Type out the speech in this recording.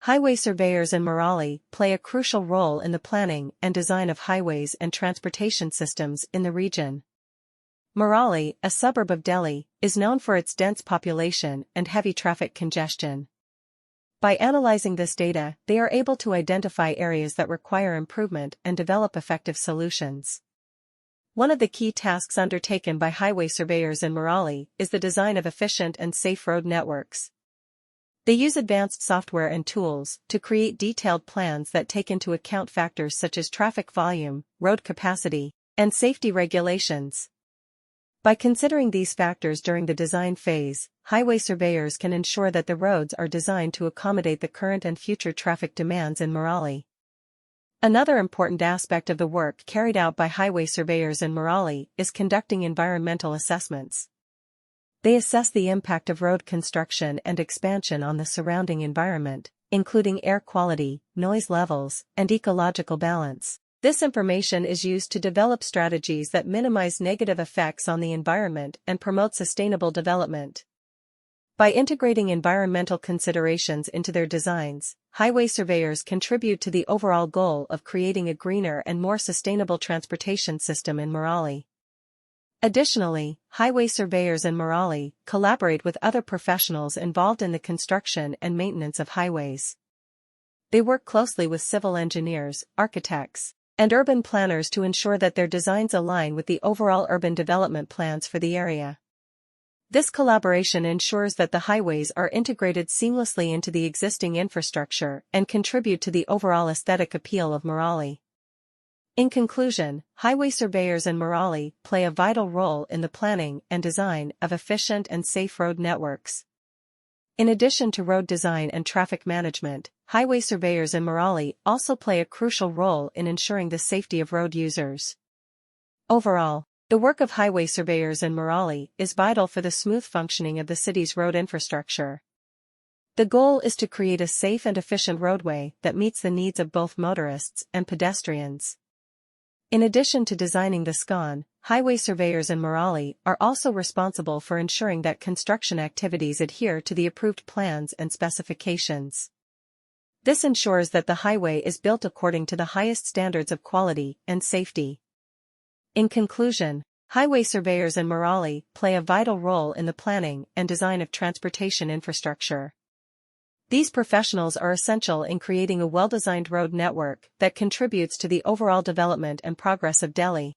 Highway surveyors in Mehrauli play a crucial role in the planning and design of highways and transportation systems in the region. Mehrauli, a suburb of Delhi, is known for its dense population and heavy traffic congestion. By analyzing this data, they are able to identify areas that require improvement and develop effective solutions. One of the key tasks undertaken by highway surveyors in Mehrauli is the design of efficient and safe road networks. They use advanced software and tools to create detailed plans that take into account factors such as traffic volume, road capacity, and safety regulations. By considering these factors during the design phase, highway surveyors can ensure that the roads are designed to accommodate the current and future traffic demands in Mehrauli. Another important aspect of the work carried out by highway surveyors in Mehrauli is conducting environmental assessments. They assess the impact of road construction and expansion on the surrounding environment, including air quality, noise levels, and ecological balance. This information is used to develop strategies that minimize negative effects on the environment and promote sustainable development. By integrating environmental considerations into their designs, highway surveyors contribute to the overall goal of creating a greener and more sustainable transportation system in Mehrauli. Additionally, highway surveyors in Mehrauli collaborate with other professionals involved in the construction and maintenance of highways. They work closely with civil engineers, architects, and urban planners to ensure that their designs align with the overall urban development plans for the area. This collaboration ensures that the highways are integrated seamlessly into the existing infrastructure and contribute to the overall aesthetic appeal of Mehrauli. In conclusion, highway surveyors in Mehrauli play a vital role in the planning and design of efficient and safe road networks. In addition to road design and traffic management, highway surveyors in Mehrauli also play a crucial role in ensuring the safety of road users. Overall, the work of highway surveyors in Mehrauli is vital for the smooth functioning of the city's road infrastructure. The goal is to create a safe and efficient roadway that meets the needs of both motorists and pedestrians. In addition to designing the SCON, highway surveyors in Mehrauli are also responsible for ensuring that construction activities adhere to the approved plans and specifications. This ensures that the highway is built according to the highest standards of quality and safety. In conclusion, highway surveyors in Mehrauli play a vital role in the planning and design of transportation infrastructure. These professionals are essential in creating a well-designed road network that contributes to the overall development and progress of Delhi.